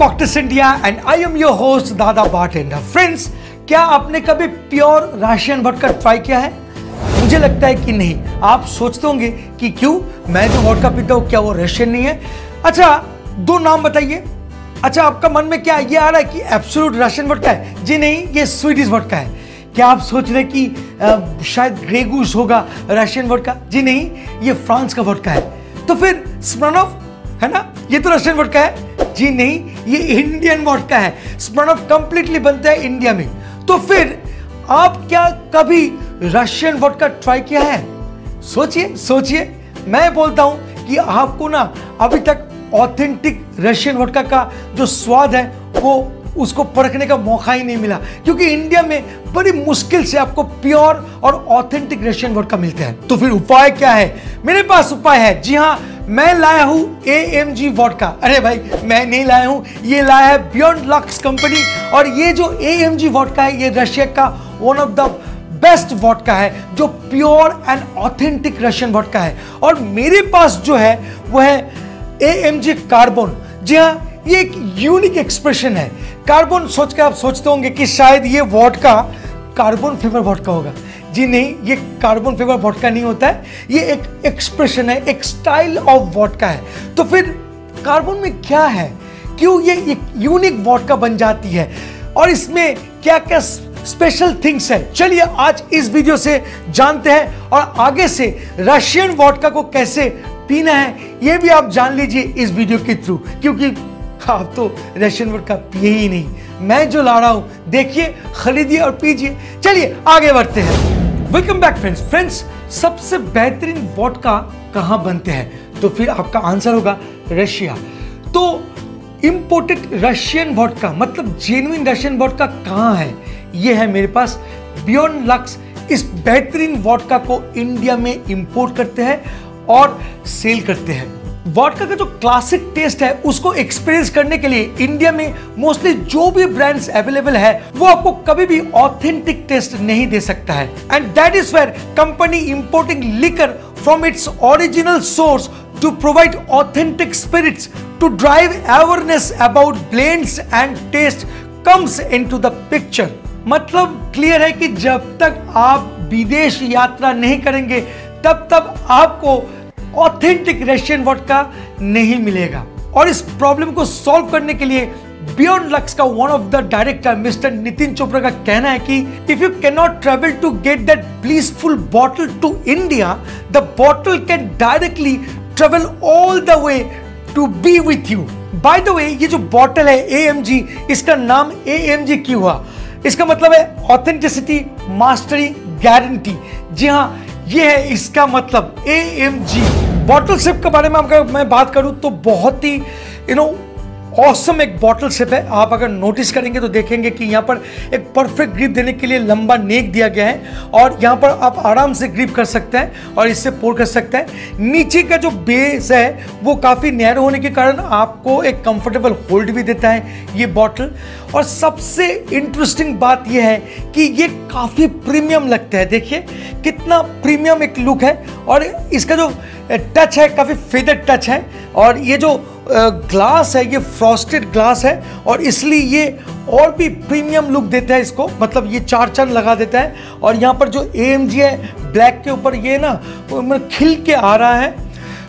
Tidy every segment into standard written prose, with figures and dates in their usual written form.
Cocktails India and I am your host Dada bartender. Friends, क्या आपने कभी प्योर रशियन वोडका ट्राई किया है? मुझे लगता है कि नहीं। आप सोचते होंगे कि क्यों, मैं जो वोडका पीता हूं क्या वो रशियन नहीं है? अच्छा, दो नाम बताइए। अच्छा, आपका मन में क्या ये आ रहा है कि एब्सोल्यूट रशियन वोडका है? जी नहीं, ये स्वीडिश वोडका है। क्या आप सोच रहे हैं कि शायद ग्रे गूस होगा रशियन वोडका? जी नहीं, ये फ्रांस का वोडका है। तो फिर स्मिर्नोफ है ना, ये तो रशियन वोडका है? जी नहीं, ये इंडियन वोडका है। स्मिर्नोफ कंप्लीटली बनता है इंडिया में। तो फिर आप क्या कभी रशियन वोडका ट्राई किया है? सोचिए सोचिए। मैं बोलता हूं कि आपको ना अभी तक ऑथेंटिक रशियन वोडका का जो स्वाद है वो उसको परखने का मौका ही नहीं मिला, क्योंकि इंडिया में बड़ी मुश्किल से आपको प्योर और ऑथेंटिक रशियन वोडका मिलते हैं। तो फिर उपाय क्या है? मेरे पास उपाय है। जी हाँ, मैं लाया हूं AMG वोडका। अरे भाई, मैं नहीं लाया हूं, ये लाया है बियॉन्ड लक्स कंपनी। और ये जो AMG वोडका है, ये रशिया का one of the best vodka है जो pure and authentic Russian vodka है। और मेरे पास जो है वो है AMG कार्बन। जी हाँ, ये एक यूनिक एक्सप्रेशन है। कार्बन सोच के आप सोचते होंगे कि शायद ये वोडका कार्बन फ्लेवर वोडका होगा। जी नहीं, ये कार्बन फ्लेवर वोडका नहीं होता है, ये एक एक्सप्रेशन है, एक स्टाइल ऑफ वोडका है। तो फिर कार्बन में क्या है, क्यों ये एक यूनिक वोडका बन जाती है और इसमें क्या क्या स्पेशल थिंग्स है? चलिए आज इस वीडियो से जानते हैं और आगे से रशियन वोडका को कैसे पीना है ये भी आप जान लीजिए इस वीडियो के थ्रू, क्योंकि आप तो रशियन वोडका पिए ही नहीं। मैं जो ला रहा हूं देखिए, खरीदिए और पीजिए। चलिए आगे बढ़ते हैं। Welcome back friends. सबसे बेहतरीन वोडका कहां बनते हैं? तो फिर आपका आंसर होगा रशिया। तो इंपोर्टेड रशियन वोडका मतलब जेन्युइन रशियन वोडका कहां है? ये है मेरे पास। बियॉन्ड लक्स इस बेहतरीन वोडका को इंडिया में इंपोर्ट करते हैं और सेल करते हैं। वोडका का जो क्लासिक टेस्ट है उसको एक्सपीरियंस करने के लिए इंडिया में मोस्टली जो भी ब्रांड्स अवेलेबल है वो आपको कभी भी ऑथेंटिक टेस्ट नहीं दे सकता है। And that is where company importing liquor from its original source to provide authentic spirits to drive awareness about blends and taste comes into the picture. मतलब क्लियर है कि जब तक आप विदेश यात्रा नहीं करेंगे तब तक आपको ऑथेंटिक रशियन वोडका नहीं मिलेगा। और इस प्रॉब्लम को सॉल्व करने के लिए बियॉन्ड लक्स का one of the director Mister Nitin Chopra का कहना है कि if you can not travel to get that blissful bottle to India, the bottle can directly travel all the way to be with you. By the way, ये जो bottle है AMG, इसका नाम AMG क्यों हुआ? इसका मतलब है ऑथेंटिसिटी, मास्टरी, गारंटी। जी हाँ, ये है इसका मतलब AMG। बॉटल शेप के बारे में अगर मैं बात करूं तो बहुत ही ऑसम एक बॉटल शेप है। आप अगर नोटिस करेंगे तो देखेंगे कि यहाँ पर एक परफेक्ट ग्रिप देने के लिए लंबा नेक दिया गया है और यहाँ पर आप आराम से ग्रिप कर सकते हैं और इससे पोर कर सकते हैं। नीचे का जो बेस है वो काफ़ी नैरो होने के कारण आपको एक कंफर्टेबल होल्ड भी देता है ये बॉटल। और सबसे इंटरेस्टिंग बात यह है कि ये काफ़ी प्रीमियम लगता है। देखिए कितना प्रीमियम एक लुक है और इसका जो टच है काफ़ी फेदर टच है। और ये जो ग्लास है ये फ्रॉस्टेड ग्लास है और इसलिए ये और भी प्रीमियम लुक देता है इसको, मतलब ये चार चांद लगा देता है। और यहाँ पर जो AMG है ब्लैक के ऊपर ये ना खिल के आ रहा है।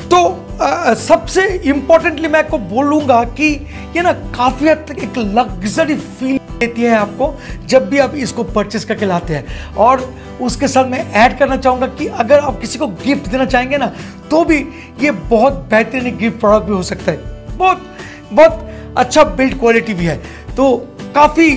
तो सबसे इम्पोर्टेंटली मैं आपको बोलूँगा कि ये ना काफ़ी हद तक एक लग्जरी फील देती है आपको जब भी आप इसको परचेस करके लाते हैं। और उसके साथ मैं ऐड करना चाहूँगा कि अगर आप किसी को गिफ्ट देना चाहेंगे ना तो भी ये बहुत बेहतरीन गिफ्ट प्रोडक्ट भी हो सकता है। बहुत अच्छा बिल्ड क्वालिटी भी है, तो काफ़ी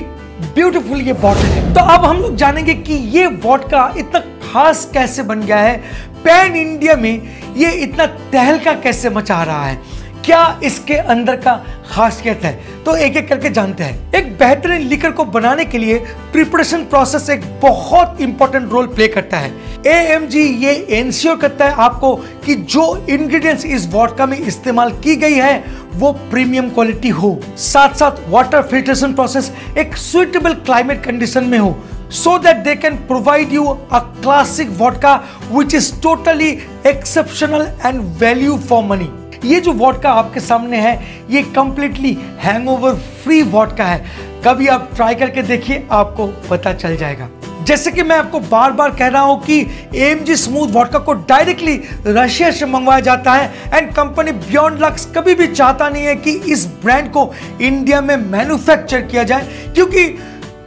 ब्यूटीफुल ये बॉटल है। तो अब हम लोग जानेंगे कि ये वोडका इतना खास कैसे बन गया है, पैन इंडिया में ये इतना तहलका कैसे मचा रहा है, क्या इसके अंदर का खासियत है। तो एक एक करके जानते हैं। एक बेहतरीन लिकर को बनाने के लिए प्रिपरेशन प्रोसेस एक बहुत इंपॉर्टेंट रोल प्ले करता है। AMG ये इंश्योर करता है आपको कि जो इंग्रेडिएंट्स इस वोडका में इस्तेमाल की गई है वो प्रीमियम क्वालिटी हो, साथ साथ वाटर फिल्ट्रेशन प्रोसेस एक सुइटेबल क्लाइमेट कंडीशन में हो, so that they can provide you a classic vodka which is totally exceptional and value for money। ये जो वोडका आपके सामने है ये कंप्लीटली हैंगओवर फ्री वोडका है। कभी आप ट्राई करके देखिए, आपको पता चल जाएगा। जैसे कि मैं आपको बार बार कह रहा हूं कि AMG स्मूथ वोडका को डायरेक्टली रशिया से मंगवाया जाता है एंड कंपनी बियॉन्ड लक्स कभी भी चाहता नहीं है कि इस ब्रांड को इंडिया में मैन्युफैक्चर किया जाए, क्योंकि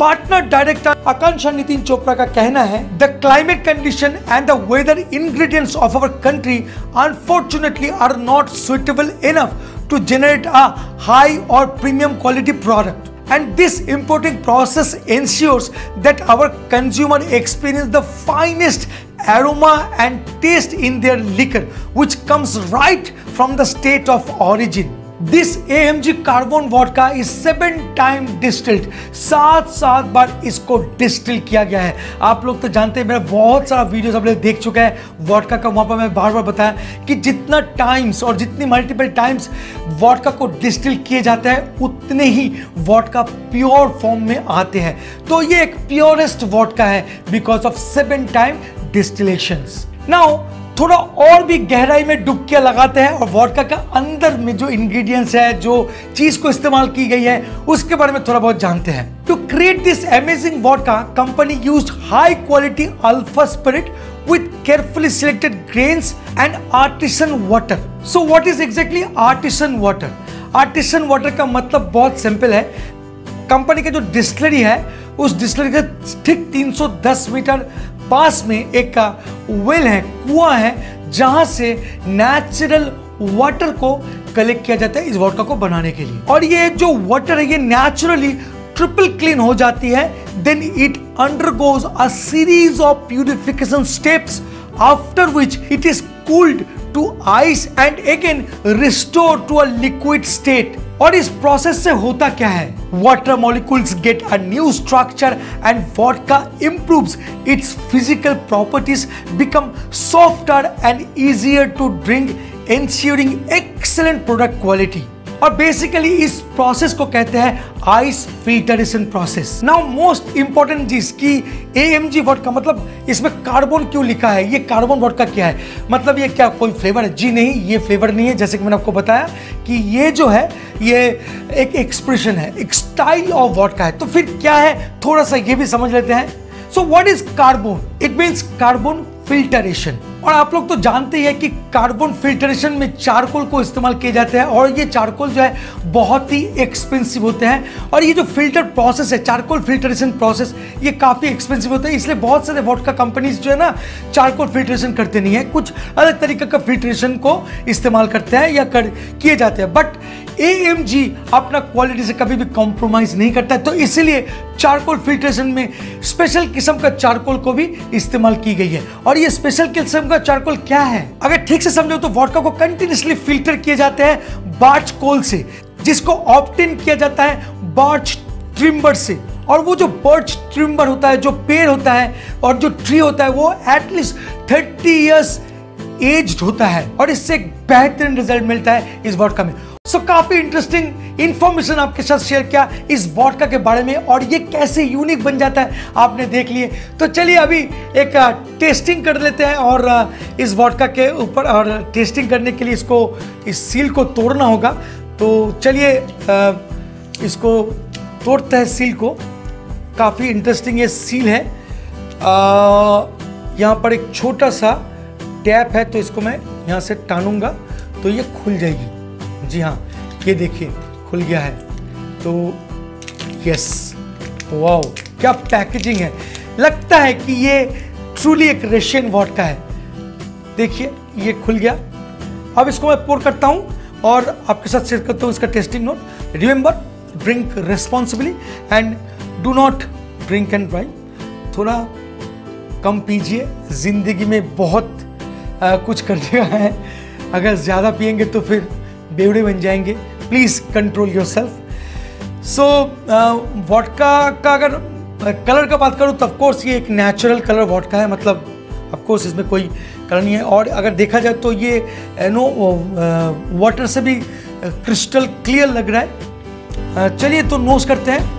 पार्टनर डायरेक्टर आकांक्षा नितिन चोपड़ा का कहना है the climate condition and the weather ingredients of our country unfortunately are not suitable enough to generate a high और premium quality product, and this importing process ensures that our consumer experience the finest aroma and taste in their liquor which comes right from the state of origin. This AMG carbon vodka is 7 time distilled, 7 बार इसको distil किया गया है। आप लोग तो जानते हैं, मेरा बहुत सारा वीडियोस आप लोग देख चुका है वोडका का, वहाँ पर मैं बार बार बताया कि जितना टाइम्स और जितनी मल्टीपल टाइम्स वोडका को डिस्टिल किए जाता है उतने ही वोडका प्योर फॉर्म में आते हैं। तो ये एक प्योरेस्ट वोडका है बिकॉज ऑफ 7 टाइम डिस्टिलेशंस। नाउ थोड़ा और भी गहराई में डुबकियां लगाते हैं और वोडका का अंदर में जो इंग्रेडिएंट्स है, जो चीज को इस्तेमाल की गई है, उसके बारे में थोड़ा बहुत जानते हैं। To create this amazing vodka, company used high quality alpha spirit with carefully selected grains and artisan water. So what is exactly artisan water? Artisan water का मतलब बहुत सिंपल है। कंपनी का जो डिस्टिलरी है उस डिस्टिलरी के ठीक 310 मीटर पास में एक वेल है, कुआं है, जहां से नेचुरल वाटर को कलेक्ट किया जाता है इस वोडका को बनाने के लिए। और ये जो वाटर है ये नेचुरली ट्रिपल क्लीन हो जाती है, then it undergoes a series of purification steps after which it is cooled to ice and again restored to a liquid state. और इस प्रोसेस से होता क्या है? Water molecules get a new structure and vodka improves its physical properties, become softer and easier to drink, ensuring excellent product quality. और basically इस process को कहते हैं ice filtration process. Now most important चीज कि AMG वोडका मतलब इसमें carbon क्यों लिखा है, ये कार्बन वोडका क्या है, मतलब ये क्या कोई फ्लेवर है? जी नहीं, ये फ्लेवर नहीं है। जैसे कि मैंने आपको बताया कि ये जो है ये एक एक्सप्रेशन है, एक स्टाइल ऑफ वोडका है। तो फिर क्या है, थोड़ा सा ये भी समझ लेते हैं। So what is carbon? It means carbon filtration. और आप लोग तो जानते ही हैं कि कार्बन फिल्टरेशन में चारकोल को इस्तेमाल किए जाते हैं और ये चारकोल जो है बहुत ही एक्सपेंसिव होते हैं। और ये जो फिल्टर प्रोसेस है, चारकोल फिल्टरेशन प्रोसेस, ये काफ़ी एक्सपेंसिव होता है। इसलिए बहुत सारे वोडका कंपनीज जो है ना चारकोल फिल्टरेशन करते नहीं है, कुछ अलग तरीके का फिल्टरेशन को इस्तेमाल करते हैं या किए जाते हैं। बट AMG अपना क्वालिटी से कभी भी कॉम्प्रोमाइज नहीं करता है, तो इसीलिए चारकोल फिल्टरेशन में स्पेशल किस्म का चारकोल को भी इस्तेमाल की गई है। और ये स्पेशल किस्म का चारकोल क्या है, अगर ठीक से समझो तो वोडका को कंटिन्यूअसली फिल्टर किए जाते हैं बार्च कोल से, जिसको ऑब्टेन किया जाता है बर्च ट्रिम्बर से। और वो जो बर्च ट्रिम्बर होता है, जो पेड़ होता है और जो ट्री होता है, वो एटलीस्ट 30 इयर्स एज्ड होता है और इससे एक बेहतरीन रिजल्ट मिलता है इस वोडका में। सो काफी इंटरेस्टिंग इंफॉर्मेशन आपके साथ शेयर किया इस वोडका के बारे में, और ये कैसे यूनिक बन जाता है आपने देख लिए। तो चलिए अभी एक टेस्टिंग कर लेते हैं और इस वोडका के ऊपर, और टेस्टिंग करने के लिए इसको, इस सील को तोड़ना होगा। तो चलिए इसको तोड़ते हैं सील को। काफ़ी इंटरेस्टिंग ये सील है। यहाँ पर एक छोटा सा टैप है, तो इसको मैं यहाँ से टानूंगा तो ये खुल जाएगी। जी हाँ, ये देखिए खुल गया है। तो यस, वाओ क्या पैकेजिंग है, लगता है कि ये ट्रूली एक रशियन वोडका है। देखिए ये खुल गया। अब इसको मैं पोर करता हूँ और आपके साथ शेयर करता हूँ इसका testing note. Remember, drink responsibly and do not drink and drive. थोड़ा कम पीजिए, जिंदगी में बहुत कुछ करने का है। अगर ज़्यादा पिएंगे तो फिर बेवड़े बन जाएंगे। Please control your self. So vodka का अगर कलर का बात करूँ तो ऑफकोर्स ये एक नेचुरल कलर वोडका है, मतलब ऑफकोर्स इसमें कोई कलर नहीं है। और अगर देखा जाए तो ये वाटर से भी क्रिस्टल क्लियर लग रहा है। चलिए तो नोज करते हैं।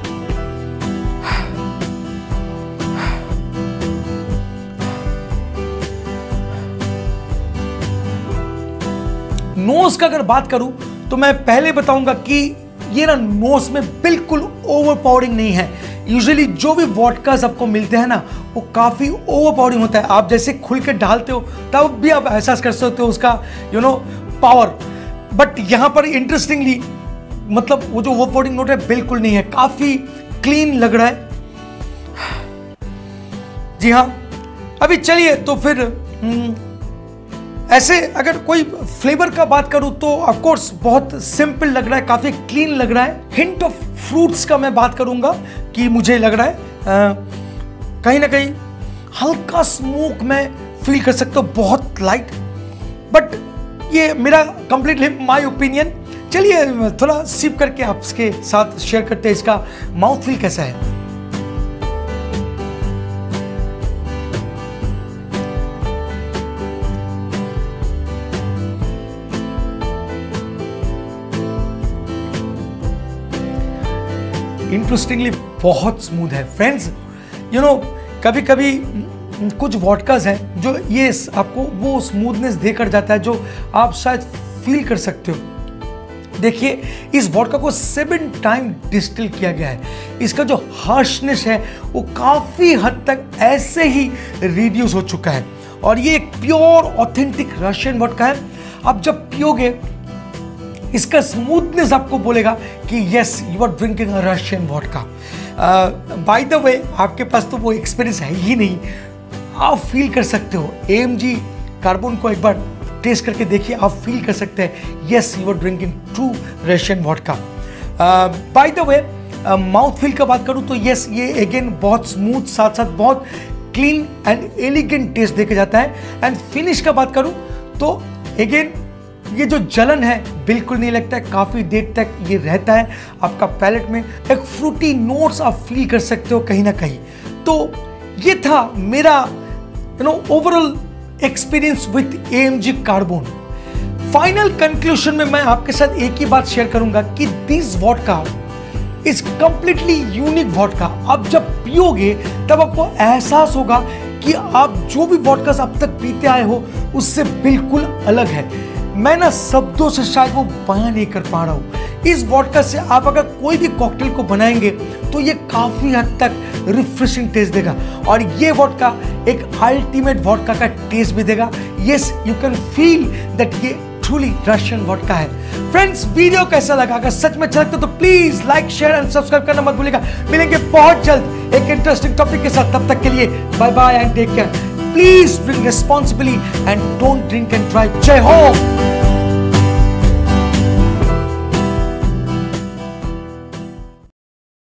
नोज का अगर बात करूं तो मैं पहले बताऊंगा कि ये ना नोज में बिल्कुल ओवरपावरिंग नहीं है। यूजुअली जो भी वोडकास आपको मिलते हैं ना वो काफ़ी ओवरपावरिंग होता है। आप जैसे खुल के डालते हो तब भी आप एहसास कर सकते हो उसका पावर। बट यहाँ पर इंटरेस्टिंगली मतलब वो जो ओवरपावरिंग नोट है बिल्कुल नहीं है, काफ़ी क्लीन लग रहा है। जी हाँ, अभी चलिए तो फिर ऐसे अगर कोई फ्लेवर का बात करूं तो ऑफ कोर्स बहुत सिंपल लग रहा है, काफी क्लीन लग रहा है। हिंट ऑफ फ्रूट्स का मैं बात करूंगा कि मुझे लग रहा है कहीं ना कहीं हल्का स्मोक में फील कर सकता हूं, बहुत लाइट, बट ये मेरा कंप्लीटली माय ओपिनियन। चलिए थोड़ा सिप करके आपके साथ शेयर करते हैं इसका माउथ फील कैसा है। इंटरेस्टिंगली बहुत स्मूथ है फ्रेंड्स। कभी कभी कुछ वोडकास हैं जो ये आपको वो स्मूथनेस देकर जाता है जो आप शायद फील कर सकते हो। देखिए इस वोडका को 7 टाइम डिस्टिल किया गया है। इसका जो हार्शनेस है वो काफ़ी हद तक ऐसे ही रिड्यूस हो चुका है और ये एक प्योर ऑथेंटिक रशियन वोडका है। आप जब पियोगे इसका स्मूथनेस आपको बोलेगा कि yes you are drinking a Russian vodka. By the way आपके पास तो वो एक्सपीरियंस है ही नहीं, आप फील कर सकते हो। AMG कार्बन को एक बार टेस्ट करके देखिए, आप फील कर सकते हैं yes you are drinking true Russian vodka. By the way mouth feel का बात करूँ तो यस ये अगेन बहुत स्मूथ, साथ साथ बहुत क्लीन एंड एलिगेंट टेस्ट देके जाता है। एंड फिनिश का बात करूँ तो अगेन ये जो जलन है बिल्कुल नहीं लगता है, काफ़ी देर तक ये रहता है आपका पैलेट में। एक फ्रूटी नोट्स आप फील कर सकते हो कहीं ना कहीं। तो ये था मेरा overall experience with AMG carbon. Final conclusion में मैं आपके साथ एक ही बात शेयर करूंगा कि this vodka is completely unique vodka. आप जब पियोगे तब आपको एहसास होगा कि आप जो भी वोडकास अब तक पीते आए हो उससे बिल्कुल अलग है। मैं ना शब्दों से शायद वो बयान नहीं कर पा रहा हूँ। इस वोडका से आप अगर कोई भी कॉकटेल को बनाएंगे तो ये काफ़ी हद तक रिफ्रेशिंग टेस्ट देगा और ये वोडका एक अल्टीमेट वोडका का टेस्ट भी देगा। Yes you can feel that ये ट्रूली रशियन वोडका है। फ्रेंड्स वीडियो कैसा लगा? अगर सच में अच्छा लगता तो please like share and subscribe करना मत भूलिएगा। मिलेंगे बहुत जल्द एक इंटरेस्टिंग टॉपिक के साथ, तब तक के लिए bye bye and take care. Please drink responsibly and don't drink and drive. Jai Ho!